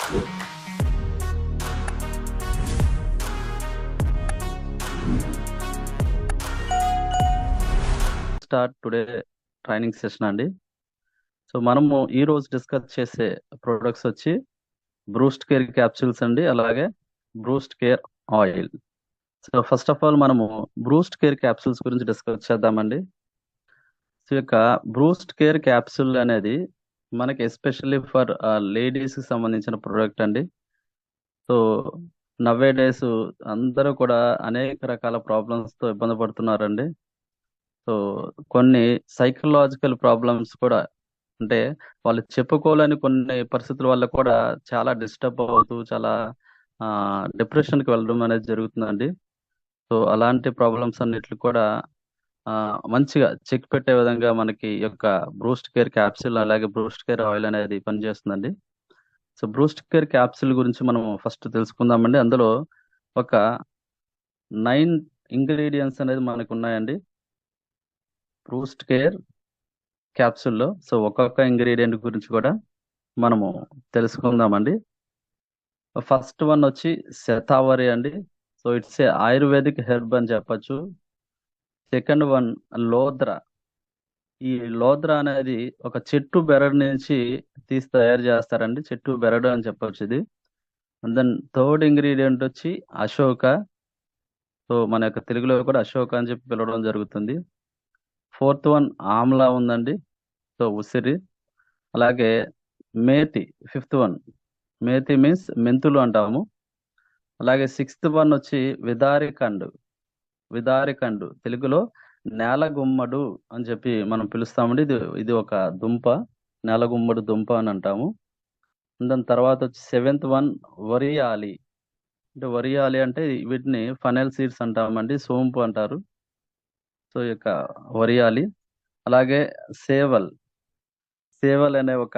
Start today training session అండి. So మనము ఈ రోజు డిస్కస్ చేసే ప్రొడక్ట్స్ వచ్చి బ్రూస్ట్ కేర్ క్యాప్సూల్స్ అండి, అలాగే breast care oil. So first of all మనము బ్రూస్ట్ కేర్ క్యాప్సూల్స్ గురించి డిస్కస్ చేద్దామండి. సో యొక్క బ్రూస్ట్ కేర్ క్యాప్సూల్ అనేది మనకి ఎస్పెషల్లీ ఫర్ లేడీస్ కి సంబంధించిన ప్రోడక్ట్ అండి. సో నవ్వే డేస్ అందరూ కూడా అనేక రకాల ప్రాబ్లమ్స్ తో ఇబ్బంది పడుతున్నారండి. సో కొన్ని సైకలాజికల్ ప్రాబ్లమ్స్ కూడా, అంటే వాళ్ళు చెప్పుకోలేని కొన్ని పరిస్థితుల వల్ల కూడా చాలా డిస్టర్బ్ అవుతూ చాలా డిప్రెషన్కి వెళ్ళడం అనేది జరుగుతుందండి. సో అలాంటి ప్రాబ్లమ్స్ అన్నిటికి కూడా మంచిగా చెక్ పెట్టే విధంగా మనకి ఈ యొక్క బ్రూస్ట్ కేర్ క్యాప్సిల్ అలాగే బ్రూస్ట్ కేర్ ఆయిల్ అనేది పనిచేస్తుందండి. సో బ్రూస్ట్ కేర్ క్యాప్సిల్ గురించి మనం ఫస్ట్ తెలుసుకుందామండి. అందులో ఒక 9 ఇంగ్రీడియంట్స్ అనేది మనకు ఉన్నాయండి బ్రూస్ట్ కేర్ క్యాప్సూల్లో. సో ఒక్కొక్క ఇంగ్రీడియంట్ గురించి కూడా మనము తెలుసుకుందామండి. ఫస్ట్ వన్ వచ్చి శతావరి అండి. So it's a ayurvedic herb అని చెప్పొచ్చు. సెకండ్ వన్ లోద్ర. ఈ లోద్ర అనేది ఒక చెట్టు బెరడు నుంచి తీసి తయారు చేస్తారండి, చెట్టు బెరడు అని చెప్పొచ్చు ఇది. అండ్ దెన్ థర్డ్ ఇంగ్రీడియంట్ వచ్చి అశోక. సో మన యొక్క తెలుగులో కూడా అశోక అని చెప్పి పిలవడం జరుగుతుంది. ఫోర్త్ వన్ ఆమ్లా ఉందండి, సో ఉసిరి. అలాగే methi fifth one, methi means మెంతులు అంటాము. అలాగే సిక్స్త్ వన్ వచ్చి విదారికండు. విదారికండు తెలుగులో నేలగుమ్మడు అని చెప్పి మనం పిలుస్తామండి. ఇది ఇది ఒక దుంప, నేలగుమ్మడు దుంప అని అంటాము. దాని తర్వాత వచ్చి సెవెంత్ వన్ వరియాలి. అంటే వరియాలి అంటే వీటిని ఫనెల్ సీడ్స్ అంటామండి, సోంపు అంటారు. సో ఈ యొక్క వరియాలి. అలాగే సేవల్. సేవల్ అనే ఒక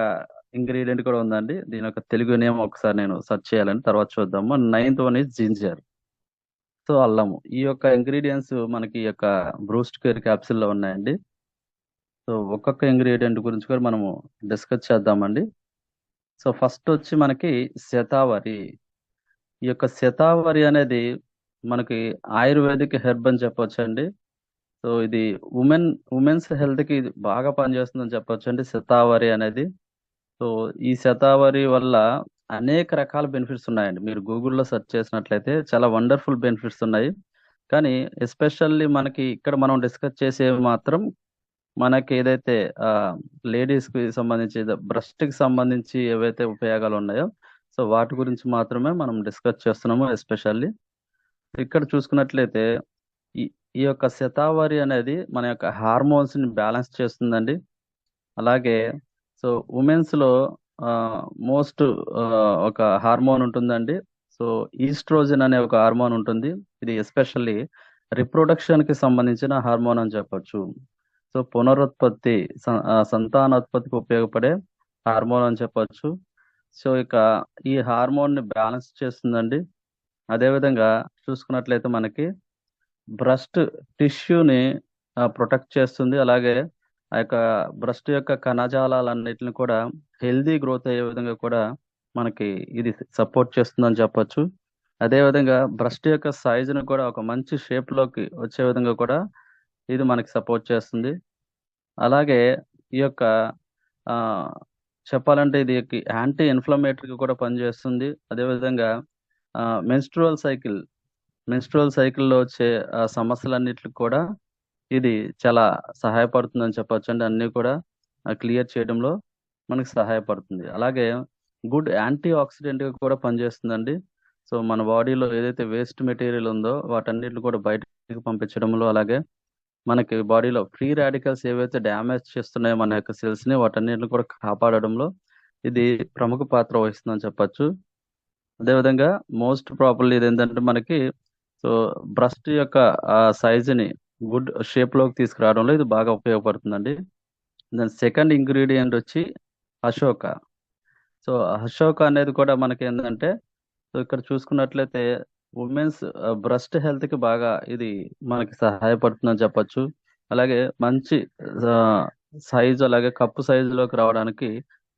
ఇంగ్రీడియంట్ కూడా ఉందండి. దీని యొక్క తెలుగు నేమ్ ఒకసారి నేను సెర్చ్ చేయాలని తర్వాత చూద్దాము. Ninth one is ginger, so అల్లము. ఈ యొక్క ఇంగ్రీడియంట్స్ మనకి ఈ యొక్క బ్రూస్ట్ కేర్ క్యాప్సిల్ లో ఉన్నాయండి. సో ఒక్కొక్క ఇంగ్రీడియంట్ గురించి కూడా మనము డిస్కస్ చేద్దామండి. సో ఫస్ట్ వచ్చి మనకి శతావరి. ఈ యొక్క శతావరి అనేది మనకి ఆయుర్వేదిక్ హెర్బ్ అని చెప్పొచ్చు అండి. సో ఇది ఉమెన్స్ హెల్త్ కి ఇది బాగా పనిచేస్తుందని చెప్పొచ్చు అండి శతావరి అనేది. సో ఈ శతావరి వల్ల అనేక రకాల బెనిఫిట్స్ ఉన్నాయండి. మీరు గూగుల్లో సెర్చ్ చేసినట్లయితే చాలా వండర్ఫుల్ బెనిఫిట్స్ ఉన్నాయి. కానీ ఎస్పెషల్లీ మనకి ఇక్కడ మనం డిస్కస్ చేసేవి మాత్రం మనకి ఏదైతే లేడీస్ కి సంబంధించి బ్రెస్ట్ కి సంబంధించి ఏవైతే ఉపయోగాలు ఉన్నాయో సో వాటి గురించి మాత్రమే మనం డిస్కస్ చేస్తున్నాము. ఎస్పెషల్లీ ఇక్కడ చూసుకున్నట్లయితే ఈ ఈ యొక్క శతావరి అనేది మన యొక్క హార్మోన్స్ ని బ్యాలెన్స్ చేస్తుందండి. అలాగే సో ఉమెన్స్ లో మోస్ట్ ఒక హార్మోన్ ఉంటుందండి. సో ఈస్ట్రోజన్ అనే ఒక హార్మోన్ ఉంటుంది. ఇది ఎస్పెషల్లీ రిప్రొడక్షన్ కి సంబంధించిన హార్మోన్ అని చెప్పొచ్చు. సో పునరుత్పత్తి సంతానోత్పత్తికి ఉపయోగపడే హార్మోన్ అని చెప్పొచ్చు. సో ఇక ఈ హార్మోన్ ని బ్యాలెన్స్ చేస్తుందండి. అదేవిధంగా చూసుకున్నట్లయితే మనకి బ్రెస్ట్ టిష్యూని ప్రొటెక్ట్ చేస్తుంది. అలాగే ఆ యొక్క బ్రెస్ట్ యొక్క కణజాలాలన్నిటిని కూడా హెల్దీ గ్రోత్ అయ్యే విధంగా కూడా మనకి ఇది సపోర్ట్ చేస్తుందని చెప్పొచ్చు. అదేవిధంగా బ్రెస్ట్ యొక్క సైజును కూడా ఒక మంచి షేప్ లోకి వచ్చే విధంగా కూడా ఇది మనకి సపోర్ట్ చేస్తుంది. అలాగే ఈ యొక్క ఆ చెప్పాలంటే ఇది యాంటీ ఇన్ఫ్లమేటరీగా కూడా పనిచేస్తుంది. అదేవిధంగా మెన్స్ట్రువల్ సైకిల్లో వచ్చే సమస్యలన్నిటికి కూడా ఇది చాలా సహాయపడుతుందని చెప్పొచ్చు అండి. అన్ని కూడా క్లియర్ చేయడంలో మనకి సహాయపడుతుంది. అలాగే గుడ్ యాంటీ ఆక్సిడెంట్ గా కూడా పనిచేస్తుందండి. సో మన బాడీలో ఏదైతే వేస్ట్ మెటీరియల్ ఉందో వాటన్నిటిని కూడా బయటకు పంపించడంలో, అలాగే మనకి బాడీలో ఫ్రీ రాడికల్స్ ఏవైతే డ్యామేజ్ చేస్తున్నాయో మన యొక్క సెల్స్ ని వాటన్నిటిని కూడా కాపాడడంలో ఇది ప్రముఖ పాత్ర వహిస్తుందని చెప్పొచ్చు. అదేవిధంగా మోస్ట్ ప్రాపర్లీ ఇది ఏంటంటే మనకి సో బ్రెస్ట్ యొక్క సైజుని గుడ్ షేప్ లోకి తీసుకురావడంలో ఇది బాగా ఉపయోగపడుతుందండి. దాని సెకండ్ ఇంగ్రీడియంట్ వచ్చి అశోక. సో అశోక అనేది కూడా మనకి ఏంటంటే సో ఇక్కడ చూసుకున్నట్లయితే ఉమెన్స్ బ్రెస్ట్ హెల్త్ కి బాగా ఇది మనకి సహాయపడుతుందని చెప్పొచ్చు. అలాగే మంచి సైజు అలాగే కప్పు సైజులోకి రావడానికి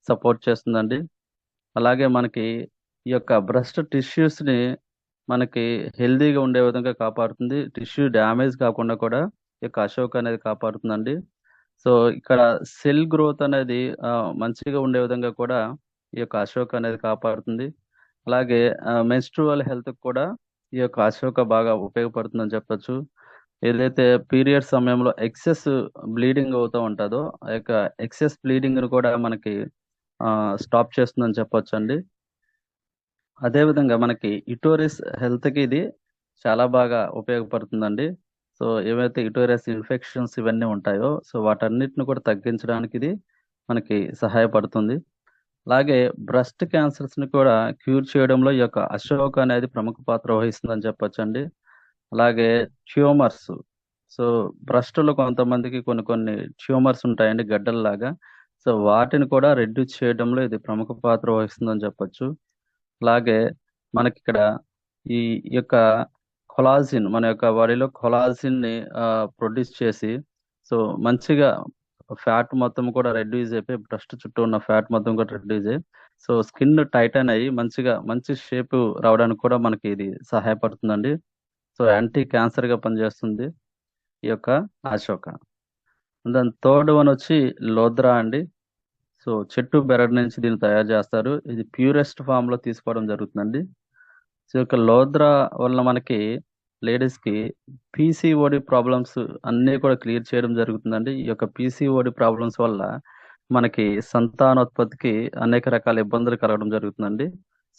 సపోర్ట్ చేస్తుందండి. అలాగే మనకి ఈ యొక్క బ్రెస్ట్ టిష్యూస్ ని మనకి హెల్దీగా ఉండే విధంగా కాపాడుతుంది. టిష్యూ డ్యామేజ్ కాకుండా కూడా ఈ యొక్క అశోక అనేది కాపాడుతుందండి. సో ఇక్కడ సెల్ గ్రోత్ అనేది మంచిగా ఉండే విధంగా కూడా ఈ యొక్క అశోక అనేది కాపాడుతుంది. అలాగే మెన్స్ట్రువల్ హెల్త్ కూడా ఈ యొక్క అశోక బాగా ఉపయోగపడుతుందని చెప్పొచ్చు. ఏదైతే పీరియడ్ సమయంలో ఎక్సెస్ బ్లీడింగ్ అవుతూ ఉంటుందో ఆ యొక్క ఎక్సెస్ బ్లీడింగ్ ను కూడా మనకి స్టాప్ చేస్తుందని చెప్పొచ్చు అండి. అదేవిధంగా మనకి యుటోరిస్ హెల్త్ కి ఇది చాలా బాగా ఉపయోగపడుతుందండి. సో ఏవైతే యుటోరియస్ ఇన్ఫెక్షన్స్ ఇవన్నీ ఉంటాయో సో వాటన్నిటిని కూడా తగ్గించడానికి ఇది మనకి సహాయపడుతుంది. అలాగే బ్రెస్ట్ క్యాన్సర్స్ ని కూడా క్యూర్ చేయడంలో ఈ యొక్క అశోక అనేది ప్రముఖ పాత్ర వహిస్తుందని చెప్పొచ్చండి. అలాగే ట్యూమర్స్, సో బ్రెస్ట్ లో కొంతమందికి కొన్ని కొన్ని ట్యూమర్స్ ఉంటాయండి గడ్డల్లాగా. సో వాటిని కూడా రెడ్యూస్ చేయడంలో ఇది ప్రముఖ పాత్ర వహిస్తుందని చెప్పొచ్చు. అలాగే మనకి ఇక్కడ ఈ యొక్క కొలాజిన్ మన యొక్క బాడీలో కొలాజిన్ ని ప్రొడ్యూస్ చేసి సో మంచిగా ఫ్యాట్ మొత్తం కూడా రెడ్యూస్ అయిపోయి బ్రెస్ట్ చుట్టూ ఉన్న ఫ్యాట్ మొత్తం కూడా రెడ్యూస్ అయ్యి సో స్కిన్ టైటన్ అయ్యి మంచిగా మంచి షేప్ రావడానికి కూడా మనకి ఇది సహాయపడుతుందండి. సో యాంటీ క్యాన్సర్ గా పనిచేస్తుంది ఈ యొక్క అశోక. దాని థర్డ్ వన్ వచ్చి లోద్రా అండి. సో చెట్టు బెరడు నుంచి దీన్ని తయారు చేస్తారు. ఇది ప్యూరెస్ట్ ఫామ్ లో తీసుకోవడం జరుగుతుందండి. సో ఈ యొక్క లోద్రా వల్ల మనకి లేడీస్ కి పీసీఓడి ప్రాబ్లమ్స్ అన్నీ కూడా క్లియర్ చేయడం జరుగుతుందండి. ఈ యొక్క పీసీఓడి ప్రాబ్లమ్స్ వల్ల మనకి సంతానోత్పత్తికి అనేక రకాల ఇబ్బందులు కలగడం జరుగుతుందండి.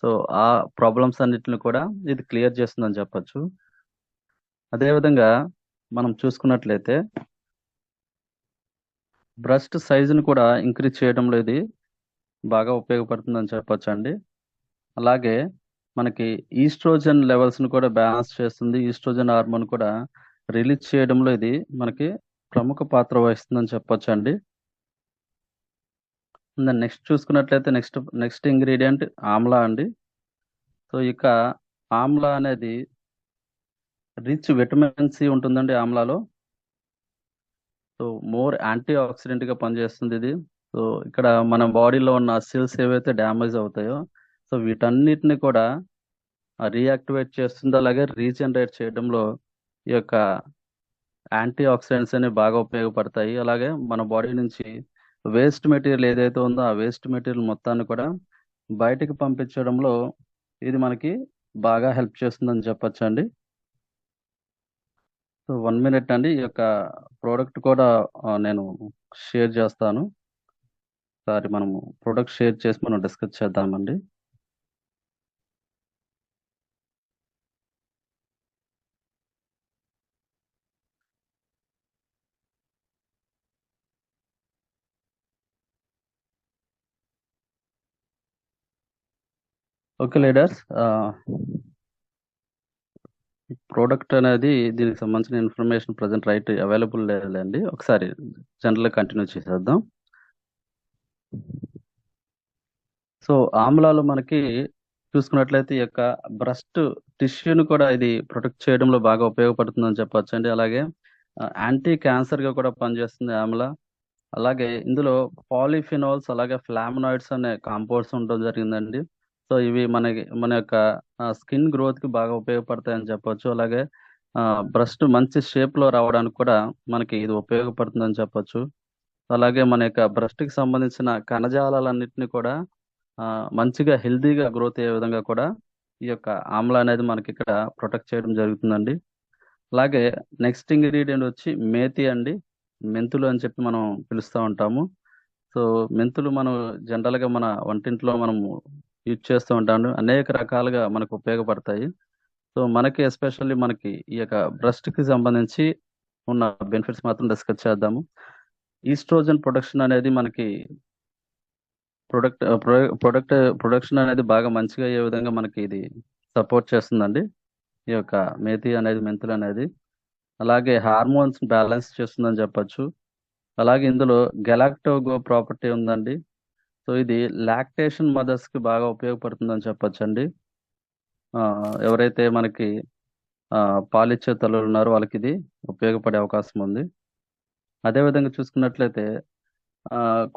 సో ఆ ప్రాబ్లమ్స్ అన్నిటిని కూడా ఇది క్లియర్ చేస్తుందని చెప్పొచ్చు. అదేవిధంగా మనం చూసుకున్నట్లయితే బ్రెస్ట్ సైజుని కూడా ఇంక్రీజ్ చేయడంలో ఇది బాగా ఉపయోగపడుతుందని చెప్పొచ్చు అండి. అలాగే మనకి ఈస్ట్రోజన్ లెవెల్స్ ని కూడా బ్యాలెన్స్ చేస్తుంది. ఈస్ట్రోజన్ హార్మోన్ కూడా రిలీజ్ చేయడంలో ఇది మనకి ప్రముఖ పాత్ర వహిస్తుందని చెప్పొచ్చు అండి. నెక్స్ట్ చూసుకున్నట్లయితే నెక్స్ట్ ఇంగ్రీడియంట్ ఆమ్లా అండి. సో ఇక ఆమ్లా అనేది రిచ్ విటమిన్ సి ఉంటుందండి ఆమ్లాలో. సో మోర్ యాంటీ ఆక్సిడెంట్ గా పనిచేస్తుంది ఇది. సో ఇక్కడ మన బాడీలో ఉన్న సెల్స్ ఏవైతే డ్యామేజ్ అవుతాయో సో వీటన్నిటిని కూడా రీయాక్టివేట్ చేస్తుంది. అలాగే రీజనరేట్ చేయడంలో ఈ యొక్క యాంటీ ఆక్సిడెంట్స్ అనేవి బాగా ఉపయోగపడతాయి. అలాగే మన బాడీ నుంచి వేస్ట్ మెటీరియల్ ఏదైతే ఉందో ఆ వేస్ట్ మెటీరియల్ మొత్తాన్ని కూడా బయటికి పంపించడంలో ఇది మనకి బాగా హెల్ప్ చేస్తుందని చెప్పొచ్చు అండి. సో 1 మినిట్ అండి. ఈ యొక్క ప్రోడక్ట్ కూడా నేను షేర్ చేస్తాను. ఒకసారి మనము ప్రోడక్ట్ షేర్ చేసి మనం డిస్కస్ చేద్దామండి. ఓకే లీడర్స్, ప్రోడక్ట్ అనేది దీనికి సంబంధించిన ఇన్ఫర్మేషన్ ప్రజెంట్ రైట్ అవైలబుల్ లేదండి. ఒకసారి జనరల్ కంటిన్యూ చేసేద్దాం. సో ఆమ్లాలు మనకి చూసుకున్నట్లయితే ఈ యొక్క బ్రెస్ట్ టిష్యూని కూడా ఇది ప్రొటెక్ట్ చేయడంలో బాగా ఉపయోగపడుతుందని చెప్పొచ్చు అండి. అలాగే యాంటీ క్యాన్సర్ గా కూడా పనిచేస్తుంది ఆమ్లా. అలాగే ఇందులో పాలిఫినాల్స్ అలాగే ఫ్లామనాయిడ్స్ అనే కాంపౌండ్స్ ఉండడం జరిగిందండి. సో ఇవి మన యొక్క స్కిన్ గ్రోత్ కి బాగా ఉపయోగపడతాయని చెప్పొచ్చు. అలాగే బ్రెస్ట్ మంచి షేప్ లో రావడానికి కూడా మనకి ఇది ఉపయోగపడుతుందని చెప్పొచ్చు. అలాగే మన యొక్క బ్రెస్ట్ కి సంబంధించిన కణజాలాలన్నింటినీ కూడా మంచిగా హెల్దీగా గ్రోత్ అయ్యే విధంగా కూడా ఈ యొక్క ఆమ్లా అనేది మనకి ఇక్కడ ప్రొటెక్ట్ చేయడం జరుగుతుందండి. అలాగే నెక్స్ట్ ఇంగ్రీడియంట్ వచ్చి మేతి అండి. మెంతులు అని చెప్పి మనం పిలుస్తూ ఉంటాము. సో మెంతులు మనం జనరల్ గా మన వంటింట్లో మనము యూజ్ చేస్తూ ఉంటాము. అనేక రకాలుగా మనకు ఉపయోగపడతాయి. సో మనకి ఎస్పెషల్లీ మనకి ఈ యొక్క బ్రెస్ట్ కి సంబంధించి ఉన్న బెనిఫిట్స్ మాత్రం డిస్కస్ చేద్దాము. ఈస్ట్రోజన్ ప్రొడక్షన్ అనేది మనకి ప్రొడక్షన్ అనేది బాగా మంచిగా అయ్యే విధంగా మనకి ఇది సపోర్ట్ చేస్తుందండి. ఈ యొక్క మేతి అనేది మెంతులు అనేది. అలాగే హార్మోన్స్ బ్యాలెన్స్ చేస్తుందని చెప్పొచ్చు. అలాగే ఇందులో గెలాక్టోగో ప్రాపర్టీ ఉందండి. సో ఇది లాక్టేషన్ మదర్స్ కి బాగా ఉపయోగపడుతుందని చెప్పొచ్చండి. ఎవరైతే మనకి పాలిచ్చే తల్లులు ఉన్నారో వాళ్ళకి ఇది ఉపయోగపడే అవకాశం ఉంది. అదేవిధంగా చూసుకున్నట్లయితే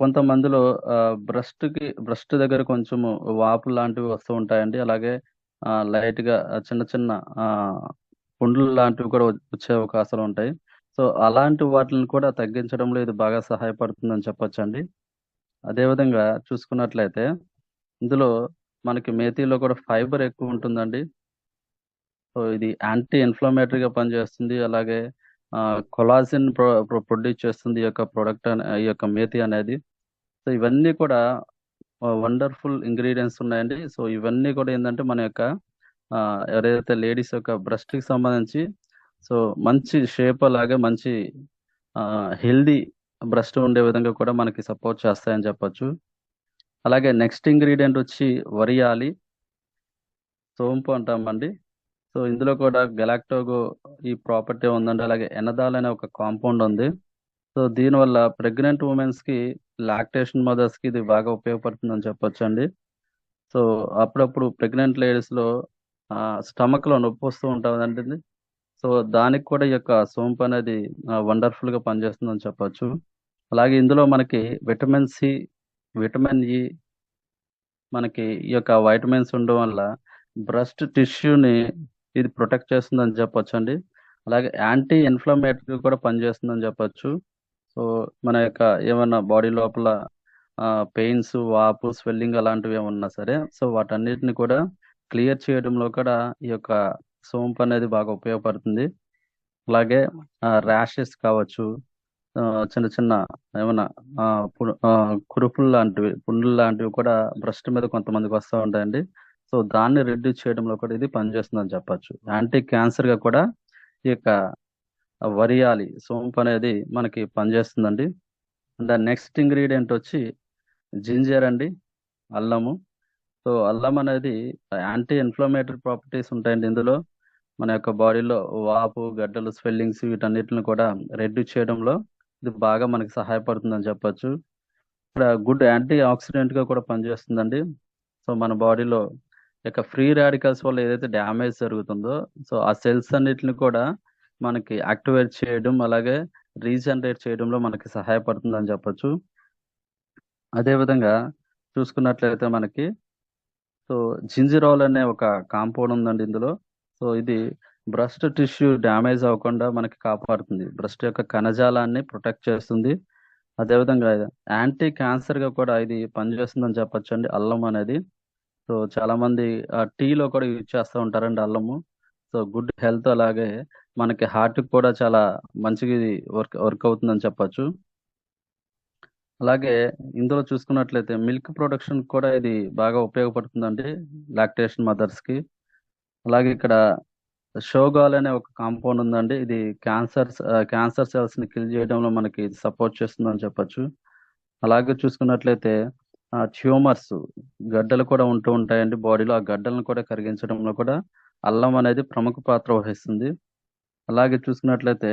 కొంతమందిలో బ్రెస్ట్ దగ్గర కొంచెము వాపు లాంటివి వస్తూ ఉంటాయండి. అలాగే లైట్గా చిన్న చిన్న ఆ, పుండ్లు లాంటివి కూడా వచ్చే అవకాశాలు ఉంటాయి. సో అలాంటి వాటిని కూడా తగ్గించడంలో ఇది బాగా సహాయపడుతుందని చెప్పొచ్చండి. అదేవిధంగా చూసుకున్నట్లయితే ఇందులో మనకి మేథీలో కూడా ఫైబర్ ఎక్కువ ఉంటుందండి. సో ఇది యాంటీ ఇన్ఫ్లమేటరీగా పనిచేస్తుంది. అలాగే కొలాజిన్ ప్రొడ్యూస్ చేస్తుంది ఈ యొక్క ప్రోడక్ట్ ఈ యొక్క మేథీ అనేది. సో ఇవన్నీ కూడా వండర్ఫుల్ ఇంగ్రీడియంట్స్ ఉన్నాయండి. సో ఇవన్నీ కూడా ఏంటంటే మన యొక్క ఆ, ఎవరైతే లేడీస్ యొక్క breast కి సంబంధించి సో మంచి షేప్ అలాగే మంచి హెల్దీ బ్రెస్ట్ ఉండే విధంగా కూడా మనకి సపోర్ట్ చేస్తాయని చెప్పొచ్చు. అలాగే నెక్స్ట్ ఇంగ్రీడియంట్ వచ్చి వరియాలి సోంపు అంటామండి. సో ఇందులో కూడా గెలాక్టోగో ఈ ప్రాపర్టీ ఉందండి. అలాగే ఎనదాల్ అనే ఒక కాంపౌండ్ ఉంది. సో దీనివల్ల ప్రెగ్నెంట్ ఉమెన్స్ కి లాక్టేషన్ మదర్స్ కి ఇది బాగా ఉపయోగపడుతుందని చెప్పొచ్చు అండి. సో అప్పుడప్పుడు ప్రెగ్నెంట్ లేడీస్ లో స్టమక్ లో నొప్పి వస్తూ ఉంటుందండి. సో దానికి కూడా ఈ యొక్క సోంపు అనేది వండర్ఫుల్ గా పనిచేస్తుందని చెప్పొచ్చు. అలాగే ఇందులో మనకి విటమిన్ సి, విటమిన్ ఇ, మనకి ఈ యొక్క వైటమిన్స్ ఉండడం వల్ల బ్రెస్ట్ టిష్యూని ఇది ప్రొటెక్ట్ చేస్తుందని చెప్పొచ్చు అండి. అలాగే యాంటీ ఇన్ఫ్లమేటరీ కూడా పనిచేస్తుందని చెప్పొచ్చు. సో మన యొక్క ఏమన్నా బాడీ లోపల పెయిన్స్, వాపు, స్వెల్లింగ్ అలాంటివి ఏమన్నా సరే సో వాటన్నిటిని కూడా క్లియర్ చేయడంలో కూడా ఈ యొక్క సోంపు అనేది బాగా ఉపయోగపడుతుంది. అలాగే ర్యాషెస్ కావచ్చు, ఆ, చిన్న చిన్న ఏమన్నా కురుపులు లాంటివి, పుండ్లు లాంటివి కూడా బ్రెస్ట్ మీద కొంతమందికి వస్తూ ఉంటాయండి. సో దాన్ని రెడ్యూస్ చేయడంలో కూడా ఇది పనిచేస్తుందని చెప్పొచ్చు. యాంటీ క్యాన్సర్ గా కూడా ఈ యొక్క వరియాలి సోంపు అనేది మనకి పనిచేస్తుందండి. అండ్ నెక్స్ట్ ఇంగ్రీడియంట్ వచ్చి జింజర్ అండి, అల్లము. సో అల్లం అనేది యాంటీ ఇన్ఫ్లమేటరీ ప్రాపర్టీస్ ఉంటాయండి ఇందులో. మన యొక్క బాడీలో వాపు, గడ్డలు, స్వెల్లింగ్స్ వీటన్నిటిని కూడా రెడ్యూస్ చేయడంలో ఇది బాగా మనకి సహాయపడుతుందని చెప్పొచ్చు. ఇక్కడ గుడ్ యాంటీ ఆక్సిడెంట్ గా కూడా పనిచేస్తుందండి. సో మన బాడీలో యొక్క ఫ్రీ రాడికల్స్ వల్ల ఏదైతే డ్యామేజ్ జరుగుతుందో సో ఆ సెల్స్ అన్నిటిని కూడా మనకి యాక్టివేట్ చేయడం అలాగే రీజనరేట్ చేయడంలో మనకి సహాయపడుతుందని చెప్పొచ్చు. అదేవిధంగా చూసుకున్నట్లయితే మనకి సో జింజిరాల్ అనే ఒక కాంపౌండ్ ఉందండి ఇందులో. సో ఇది బ్రెస్ట్ టిష్యూ డ్యామేజ్ అవ్వకుండా మనకి కాపాడుతుంది, బ్రెస్ట్ యొక్క కణజాలాన్ని ప్రొటెక్ట్ చేస్తుంది. అదేవిధంగా యాంటీ క్యాన్సర్ గా కూడా ఇది పనిచేస్తుందని చెప్పొచ్చు అండి అల్లం అనేది. సో చాలా మంది టీలో కూడా యూజ్ చేస్తూ ఉంటారండి అల్లము. సో గుడ్ హెల్త్ అలాగే మనకి హార్ట్ కూడా చాలా మంచిగా ఇది వర్క్ అవుతుందని చెప్పొచ్చు. అలాగే ఇందులో చూసుకున్నట్లయితే మిల్క్ ప్రొడక్షన్ కూడా ఇది బాగా ఉపయోగపడుతుందండి లాక్టేషన్ మదర్స్ కి. అలాగే ఇక్కడ షోగాల్ అనే ఒక కాంపౌండ్ ఉందండి. ఇది క్యాన్సర్ సెల్స్ ని కిల్ చేయడంలో మనకి సపోర్ట్ చేస్తుందని చెప్పొచ్చు. అలాగే చూసుకున్నట్లయితే ట్యూమర్స్, గడ్డలు కూడా ఉంటూ ఉంటాయండి బాడీలో. ఆ గడ్డలను కూడా కరిగించడంలో కూడా అల్లం అనేది ప్రముఖ పాత్ర వహిస్తుంది. అలాగే చూసుకున్నట్లయితే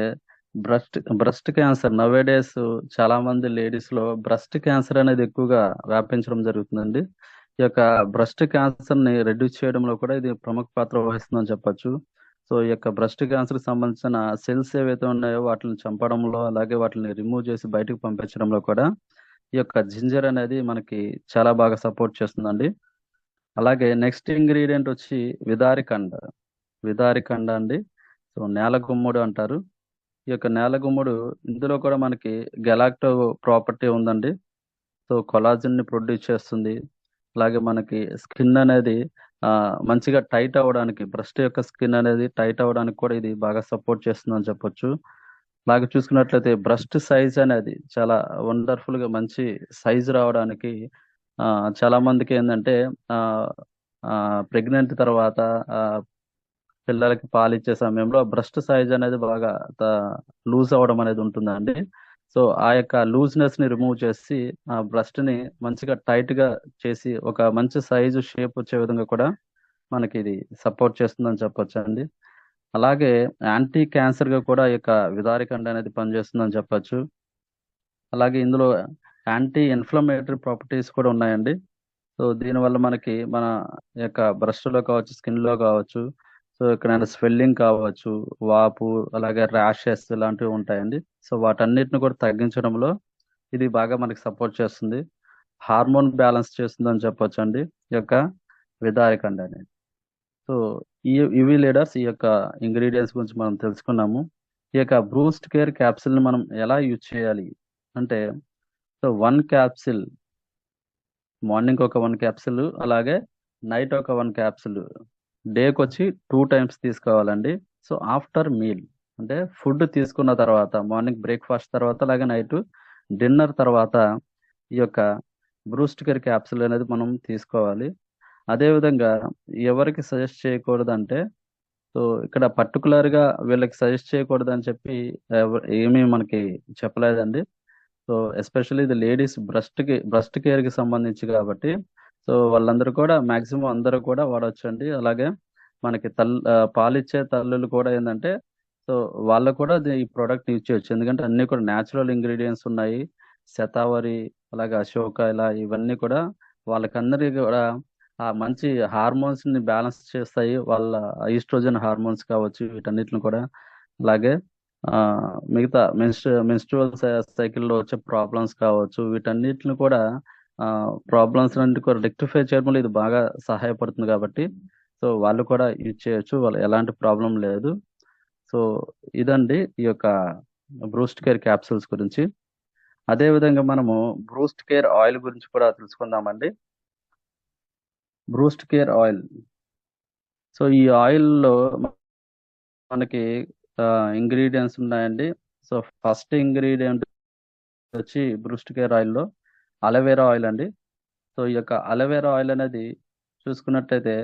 బ్రెస్ట్ క్యాన్సర్ నవేడేస్ చాలా మంది లేడీస్ లో బ్రెస్ట్ క్యాన్సర్ అనేది ఎక్కువగా వ్యాపించడం జరుగుతుందండి. ఈ యొక్క బ్రెస్ట్ క్యాన్సర్ ని రెడ్యూస్ చేయడంలో కూడా ఇది ప్రముఖ పాత్ర వహిస్తుందని చెప్పొచ్చు. సో ఈ యొక్క బ్రెస్ట్ క్యాన్సర్ కి సంబంధించిన సెల్స్ ఏవైతే ఉన్నాయో వాటిని చంపడంలో అలాగే వాటిని రిమూవ్ చేసి బయటకు పంపించడంలో కూడా ఈ యొక్క జింజర్ అనేది మనకి చాలా బాగా సపోర్ట్ చేస్తుందండి. అలాగే నెక్స్ట్ ఇంగ్రీడియంట్ వచ్చి విదారికండ. విదారికండ అండి. సో నేల గుమ్మడి అంటారు. ఈ యొక్క నేల గుమ్మడు ఇందులో కూడా మనకి గెలాక్టో ప్రాపర్టీ ఉందండి. సో కొలాజిన్ ని ప్రొడ్యూస్ చేస్తుంది. అలాగే మనకి స్కిన్ అనేది మంచిగా టైట్ అవ్వడానికి, బ్రెస్ట్ యొక్క స్కిన్ అనేది టైట్ అవ్వడానికి కూడా ఇది బాగా సపోర్ట్ చేస్తుందని చెప్పొచ్చు. అలాగే చూసుకున్నట్లయితే బ్రెస్ట్ సైజ్ అనేది చాలా వండర్ఫుల్ గా మంచి సైజ్ రావడానికి ఆ, చాలా మందికి ఏంటంటే ప్రెగ్నెంట్ తర్వాత ఆ, పిల్లలకి పాలిచ్చే సమయంలో బ్రెస్ట్ సైజ్ అనేది బాగా లూజ్ అవ్వడం అనేది ఉంటుందండి. సో ఆ యొక్క లూజ్నెస్ ని రిమూవ్ చేసి ఆ బ్రెస్ట్ ని మంచిగా టైట్ గా చేసి ఒక మంచి సైజు షేప్ వచ్చే విధంగా కూడా మనకి ఇది సపోర్ట్ చేస్తుందని చెప్పొచ్చు అండి. అలాగే యాంటీ క్యాన్సర్ గా కూడా ఈ యొక్క విదారికండ అనేది పనిచేస్తుందని చెప్పొచ్చు. అలాగే ఇందులో యాంటీ ఇన్ఫ్లమేటరీ ప్రాపర్టీస్ కూడా ఉన్నాయండి. సో దీనివల్ల మనకి మన యొక్క బ్రెస్ట్ లో కావచ్చు, స్కిన్ లో కావచ్చు, సో ఎక్కడైనా స్వెల్లింగ్ కావచ్చు, వాపు, అలాగే ర్యాషెస్ ఇలాంటివి ఉంటాయండి. సో వాటన్నిటిని కూడా తగ్గించడంలో ఇది బాగా మనకి సపోర్ట్ చేస్తుంది. హార్మోన్ బ్యాలెన్స్ చేస్తుందని చెప్పొచ్చు అండి ఈ యొక్క విదారకండి అనేది. సో ఇవి లీడర్స్ ఈ యొక్క ఇంగ్రీడియంట్స్ గురించి మనం తెలుసుకున్నాము. ఈ యొక్క బ్రూస్ట్ కేర్ క్యాప్సిల్ని మనం ఎలా యూజ్ చేయాలి అంటే, సో 1 క్యాప్సిల్ మార్నింగ్ ఒక 1 క్యాప్సిల్, అలాగే నైట్ ఒక 1 క్యాప్సిల్, డేకి వచ్చి 2 టైమ్స్ తీసుకోవాలండి. సో ఆఫ్టర్ మీల్ అంటే ఫుడ్ తీసుకున్న తర్వాత, మార్నింగ్ బ్రేక్ఫాస్ట్ తర్వాత, అలాగే నైట్ డిన్నర్ తర్వాత ఈ యొక్క బ్రూస్ట్ కేర్ క్యాప్సిల్ అనేది మనం తీసుకోవాలి. అదేవిధంగా ఎవరికి సజెస్ట్ చేయకూడదంటే, సో ఇక్కడ పర్టికులర్గా వీళ్ళకి సజెస్ట్ చేయకూడదని చెప్పి ఏమీ మనకి చెప్పలేదండి. సో ఎస్పెషల్లీ ఇది లేడీస్ బ్రెస్ట్ కేర్కి సంబంధించి కాబట్టి, సో వాళ్ళందరూ కూడా మ్యాక్సిమం అందరూ కూడా వాడొచ్చండి. అలాగే మనకి పాలిచ్చే తల్లులు కూడా ఏంటంటే, సో వాళ్ళు కూడా ఈ ప్రోడక్ట్ యూజ్ చేయొచ్చు. ఎందుకంటే అన్నీ కూడా న్యాచురల్ ఇంగ్రీడియంట్స్ ఉన్నాయి. శతావరి, అలాగే అశోక, ఇలా ఇవన్నీ కూడా వాళ్ళకందరికీ కూడా ఆ మంచి హార్మోన్స్ ని బ్యాలెన్స్ చేస్తాయి. వాళ్ళ ఈస్ట్రోజన్ హార్మోన్స్ కావచ్చు, వీటన్నిటిని కూడా. అలాగే మిగతా మెన్స్ట్రువల్ సైకిల్లో వచ్చే ప్రాబ్లమ్స్ కావచ్చు, వీటన్నిటిని కూడా ప్రాబ్లమ్స్ అన్నిటి కూడా రెక్టిఫై చేయడంలో ఇది బాగా సహాయపడుతుంది కాబట్టి, సో వాళ్ళు కూడా యూజ్ చేయొచ్చు, వాళ్ళు ఎలాంటి ప్రాబ్లం లేదు. సో ఇదండి ఈ యొక్క బ్రూస్ట్ కేర్ క్యాప్సూల్స్ గురించి. అదే విధంగా మనము బ్రూస్ట్ కేర్ ఆయిల్ గురించి కూడా తెలుసుకుందామండి. బ్రూస్ట్ కేర్ ఆయిల్, సో ఈ ఆయిల్లో మనకి ఇంగ్రీడియంట్స్ ఉన్నాయండి. సో ఫస్ట్ ఇంగ్రీడియంట్ వచ్చి బ్రూస్ట్ కేర్ ఆయిల్లో అలోవెరా ఆయిల్ అండి. సో ఈ యొక్క అలోవెరా ఆయిల్ అనేది చూసుకున్నట్టయితే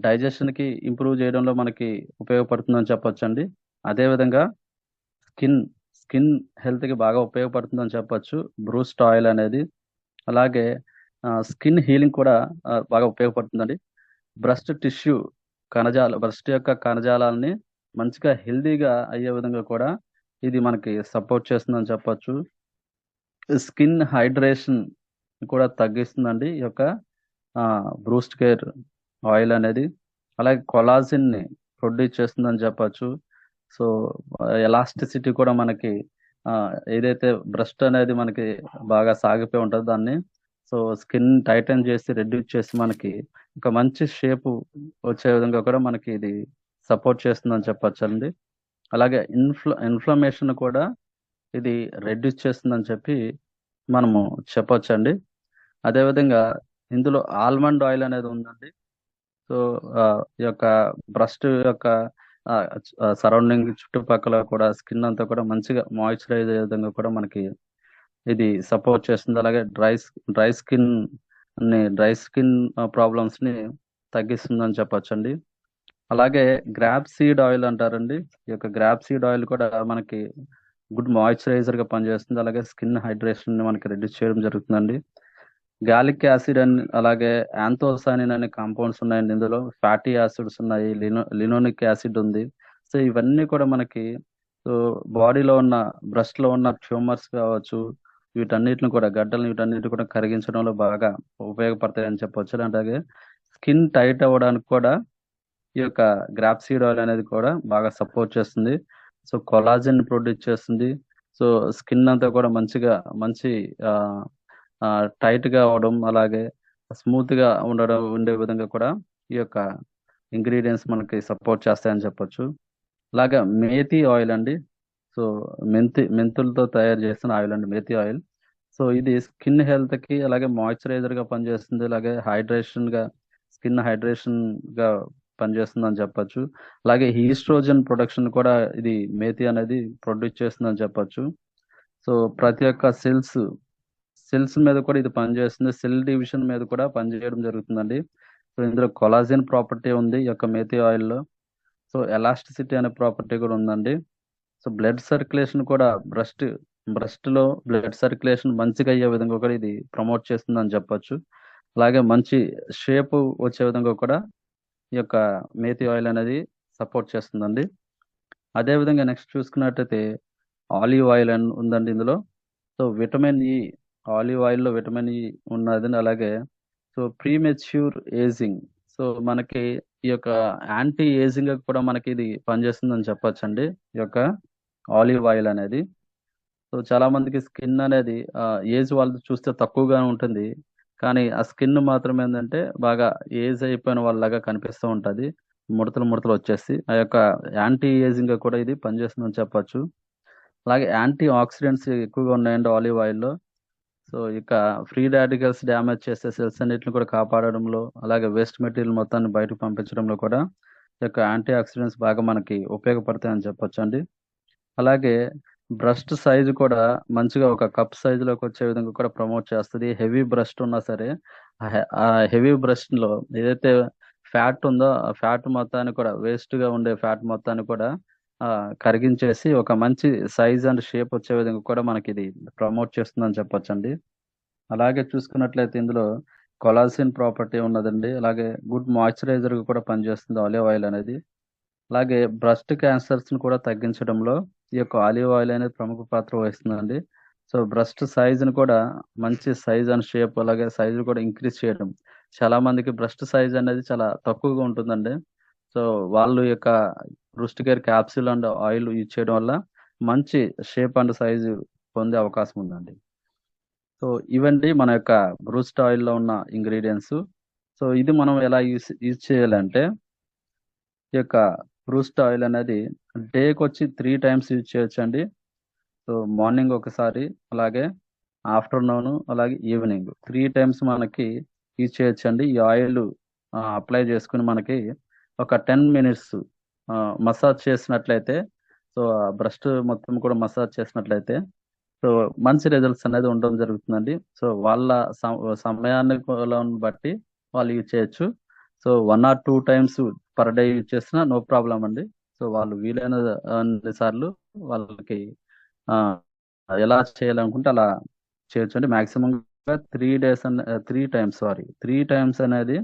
డైజెషన్కి ఇంప్రూవ్ చేయడంలో మనకి ఉపయోగపడుతుందని చెప్పొచ్చు అండి. అదేవిధంగా స్కిన్ హెల్త్కి బాగా ఉపయోగపడుతుందని చెప్పొచ్చు బ్రూస్ట్ ఆయిల్ అనేది. అలాగే స్కిన్ హీలింగ్ కూడా బాగా ఉపయోగపడుతుందండి. బ్రెస్ట్ యొక్క కణజాలాలని మంచిగా హెల్దీగా అయ్యే విధంగా కూడా ఇది మనకి సపోర్ట్ చేస్తుందని చెప్పొచ్చు. స్కిన్ హైడ్రేషన్ కూడా తగ్గిస్తుందండి ఈ యొక్క బ్రూస్ట్ కేర్ ఆయిల్ అనేది. అలాగే కొలాజిన్ ని ప్రొడ్యూస్ చేస్తుందని చెప్పొచ్చు. సో ఎలాస్టిసిటీ కూడా మనకి ఏదైతే బ్రెస్ట్ అనేది మనకి బాగా సాగిపోయి ఉంటుందో దాన్ని, సో స్కిన్ టైటన్ చేసి రెడ్యూస్ చేసి మనకి ఒక మంచి షేప్ వచ్చే విధంగా కూడా మనకి ఇది సపోర్ట్ చేస్తుందని చెప్పొచ్చు అండి. అలాగే ఇన్ఫ్లమేషన్ కూడా ఇది రెడ్యూస్ చేస్తుందని చెప్పి మనము చెప్పొచ్చండి. అదేవిధంగా ఇందులో ఆల్మండ్ ఆయిల్ అనేది ఉందండి. సో ఈ యొక్క బ్రెస్ట్ యొక్క సరౌండింగ్ చుట్టుపక్కల కూడా స్కిన్ అంతా కూడా మంచిగా మాయిశ్చరైజ్ అయ్యే విధంగా కూడా మనకి ఇది సపోర్ట్ చేస్తుంది. అలాగే డ్రై స్కిన్ ప్రాబ్లమ్స్ ని తగ్గిస్తుందని చెప్పొచ్చండి. అలాగే గ్రాప్ సీడ్ ఆయిల్ అంటారండి. ఈ యొక్క గ్రాప్ సీడ్ ఆయిల్ కూడా మనకి గుడ్ మాయిశ్చరైజర్ గా పనిచేస్తుంది. అలాగే స్కిన్ హైడ్రేషన్ ని మనకి రెడ్యూస్ చేయడం జరుగుతుందండి. గాలిక్ యాసిడ్ అని, అలాగే యాంథోసైనిన్ అనే కాంపౌండ్స్ ఉన్నాయండి. ఇందులో ఫ్యాటీ యాసిడ్స్ ఉన్నాయి, లినోనిక్ యాసిడ్ ఉంది. సో ఇవన్నీ కూడా మనకి సో బాడీలో ఉన్న బ్రెస్ట్ లో ఉన్న ట్యూమర్స్ కావచ్చు, వీటన్నిటిని కూడా గడ్డలను వీటన్నిటిని కూడా కరిగించడంలో బాగా ఉపయోగపడతాయని చెప్పొచ్చు. అలాగే స్కిన్ టైట్ అవ్వడానికి కూడా ఈ యొక్క గ్రాప్ సీడ్ ఆయిల్ అనేది కూడా బాగా సపోర్ట్ చేస్తుంది. సో కొలాజిన్ ప్రొడ్యూస్ చేస్తుంది. సో స్కిన్ అంతా కూడా మంచి టైట్ గా అవడం, అలాగే స్మూత్ గా ఉండే విధంగా కూడా ఈ యొక్క ఇంగ్రీడియంట్స్ మనకి సపోర్ట్ చేస్తాయని చెప్పొచ్చు. అలాగే మేతి ఆయిల్ అండి. సో మెంతులతో తయారు చేసిన ఆయిల్ అండి మేతి ఆయిల్. సో ఇది స్కిన్ హెల్త్ కి అలాగే మాయిశ్చరైజర్ గా పనిచేస్తుంది. అలాగే స్కిన్ హైడ్రేషన్ గా పనిచేస్తుంది అని చెప్పొచ్చు. అలాగే ఈస్ట్రోజన్ ప్రొడక్షన్ కూడా ఇది మేతి అనేది ప్రొడ్యూస్ చేస్తుందని చెప్పొచ్చు. సో ప్రతి ఒక్క సెల్స్ మీద కూడా ఇది పనిచేస్తుంది. సెల్ డివిజన్ మీద కూడా పనిచేయడం జరుగుతుందండి. సో ఇందులో కొలాజిన్ ప్రాపర్టీ ఉంది ఈ యొక్క మేతి ఆయిల్లో. సో ఎలాస్టిసిటీ అనే ప్రాపర్టీ కూడా ఉందండి. సో బ్లడ్ సర్క్యులేషన్ కూడా బ్రెస్ట్ లో బ్లడ్ సర్క్యులేషన్ మంచిగా అయ్యే విధంగా కూడా ఇది ప్రమోట్ చేస్తుందని చెప్పొచ్చు. అలాగే మంచి షేప్ వచ్చే విధంగా కూడా ఈ యొక్క మేతి ఆయిల్ అనేది సపోర్ట్ చేస్తుందండి. అదే విధంగా నెక్స్ట్ చూసుకున్నట్టయితే ఆలివ్ ఆయిల్ అని ఉందండి ఇందులో. సో విటమిన్ ఈ, ఆలివ్ ఆయిల్లో విటమిన్ ఈ ఉన్నది. అలాగే సో ప్రీమెచ్యూర్ ఏజింగ్, సో మనకి ఈ యొక్క యాంటీ ఏజింగ్ కూడా మనకి ఇది పనిచేస్తుందని చెప్పొచ్చండి ఈ యొక్క ఆలివ్ ఆయిల్ అనేది. సో చాలా మందికి స్కిన్ అనేది ఏజ్ వాళ్ళు చూస్తే తక్కువగానే ఉంటుంది. కానీ ఆ స్కిన్ మాత్రం ఏంటంటే బాగా ఏజ్ అయిపోయిన వాళ్ళలాగా కనిపిస్తూ ఉంటుంది. ముడతలు ముడతలు వచ్చేసి ఆ యొక్క యాంటీ ఏజింగ్ గా కూడా ఇది పనిచేస్తుందని చెప్పొచ్చు. అలాగే యాంటీ ఆక్సిడెంట్స్ ఎక్కువగా ఉన్నాయండి ఆలివ్ ఆయిల్లో. సో ఇక ఫ్రీ రాడికల్స్ డ్యామేజ్ చేసే సెల్స్ అన్నిటిని కూడా కాపాడడంలో, అలాగే వేస్ట్ మెటీరియల్ మొత్తాన్ని బయటకు పంపించడంలో కూడా ఈ యొక్క యాంటీ ఆక్సిడెంట్స్ బాగా మనకి ఉపయోగపడతాయని చెప్పొచ్చు అండి. అలాగే బ్రస్ట్ సైజు కూడా మంచిగా ఒక కప్ సైజులోకి వచ్చే విధంగా కూడా ప్రమోట్ చేస్తుంది. హెవీ బ్రస్ట్ ఉన్నా సరే ఆ హెవీ బ్రస్ట్ లో ఏదైతే ఫ్యాట్ ఉందో ఆ ఫ్యాట్ మొత్తాన్ని కూడా వేస్ట్ గా ఉండే ఫ్యాట్ మొత్తాన్ని కూడా ఆ కరిగించేసి ఒక మంచి సైజ్ అండ్ షేప్ వచ్చే విధంగా కూడా మనకి ఇది ప్రమోట్ చేస్తుందని చెప్పొచ్చండి. అలాగే చూసుకున్నట్లయితే ఇందులో కొలాసిన్ ప్రాపర్టీ ఉన్నదండి. అలాగే గుడ్ మాయిశ్చరైజర్ కూడా పనిచేస్తుంది ఆలివ్ ఆయిల్ అనేది. అలాగే బ్రెస్ట్ క్యాన్సర్స్ ని కూడా తగ్గించడంలో ఈ యొక్క ఆలివ్ ఆయిల్ అనేది ప్రముఖ పాత్ర వహిస్తుందండి. సో బ్రెస్ట్ సైజ్ ని కూడా మంచి సైజ్ అండ్ షేప్, అలాగే సైజు కూడా ఇంక్రీజ్ చేయడం. చాలా మందికి బ్రెస్ట్ సైజ్ అనేది చాలా తక్కువగా ఉంటుందండి. సో వాళ్ళు ఈ యొక్క breast care capsule and oil use చేయడం వల్ల మంచి షేప్ అండ్ సైజు పొందే అవకాశం ఉందండి. సో ఇవండి మన యొక్క బ్రూస్ట్ ఆయిల్ లో ఉన్న ఇంగ్రీడియంట్స్. సో ఇది మనం ఎలా యూజ్ చేయాలంటే, ఈ యొక్క బ్రూస్ట్ ఆయిల్ అనేది డేకి వచ్చి 3 టైమ్స్ యూజ్ చేయొచ్చండి. సో మార్నింగ్ ఒకసారి, అలాగే ఆఫ్టర్నూన్, అలాగే ఈవినింగ్ 3 టైమ్స్ మనకి యూజ్ చేయొచ్చండి. ఈ ఆయిల్ అప్లై చేసుకుని మనకి ఒక 10 మినిట్స్ మసాజ్ చేసినట్లయితే, సో ఆ బ్రస్ట్ మొత్తం కూడా మసాజ్ చేసినట్లయితే సో మంచి రిజల్ట్స్ అనేది ఉండడం జరుగుతుందండి. సో వాళ్ళ సమయాన్ని బట్టి వాళ్ళు యూజ్ చేయొచ్చు. So 1 or 2 times per day use చేసినా నో ప్రాబ్లం అండి. సో వాళ్ళు వీలైన అన్ని సార్లు వాళ్ళకి ఆ, ఎలా చేయాలనుకుంటే అలా చేయొచ్చు అండి. మాక్సిమం 3 టైమ్స్ అనేది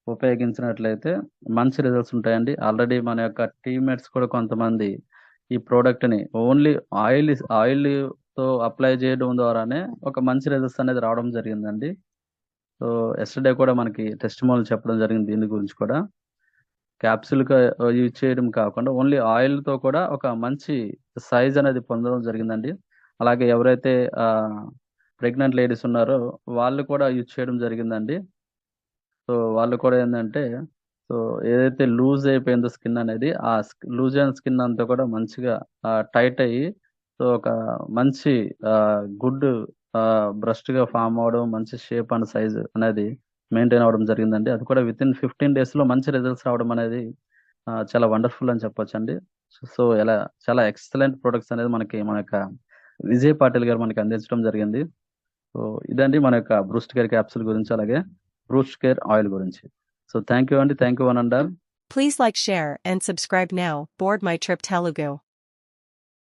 ఉపయోగించినట్లయితే మంచి రిజల్ట్స్ ఉంటాయండి. ఆల్రెడీ మన యొక్క టీమ్మేట్స్ కూడా కొంతమంది ఈ ప్రోడక్ట్ ని ఓన్లీ ఆయిల్ తో అప్లై చేయడం ద్వారానే ఒక మంచి రిజల్ట్స్ అనేది రావడం జరిగిందండి. సో ఎస్టర్డే కూడా మనకి టెస్టిమోనియల్ చెప్పడం జరిగింది దీని గురించి కూడా. క్యాప్సూల్ యూజ్ చేయడం కాకుండా ఓన్లీ ఆయిల్ తో కూడా ఒక మంచి సైజ్ అనేది పొందడం జరిగిందండి. అలాగే ఎవరైతే ప్రెగ్నెంట్ లేడీస్ ఉన్నారో వాళ్ళు కూడా యూజ్ చేయడం జరిగిందండి. సో వాళ్ళు కూడా ఏంటంటే, సో ఏదైతే లూజ్ అయిపోయిందో స్కిన్ అనేది, ఆ లూజ్ అయిన స్కిన్ అంతా కూడా మంచిగా టైట్ అయ్యి, సో ఒక మంచి గుడ్ బ్రస్ట్ గా ఫామ్ అవడం, మంచి షేప్ అండ్ సైజ్ అనేది మెయింటైన్ అవ్వడం జరిగిందండి. అది కూడా విత్ ఇన్ 15 days లో మంచి రిజల్ట్స్ రావడం అనేది చాలా వండర్ఫుల్ అని చెప్పొచ్చండి. సో ఇలా చాలా ఎక్సలెంట్ ప్రొడక్ట్స్ అనేది మనకి మన యొక్క విజయ్ పాటిల్ గారు మనకి అందించడం జరిగింది. సో ఇదండి మన యొక్క బ్రూస్ట్ కేర్ క్యాప్సూల్ గురించి, అలాగే బ్రూస్ట్ కేర్ ఆయిల్ గురించి. సో థ్యాంక్ యూ అండి. Thank you one and all. Please like, share, and subscribe now. Board My Trip Telugu.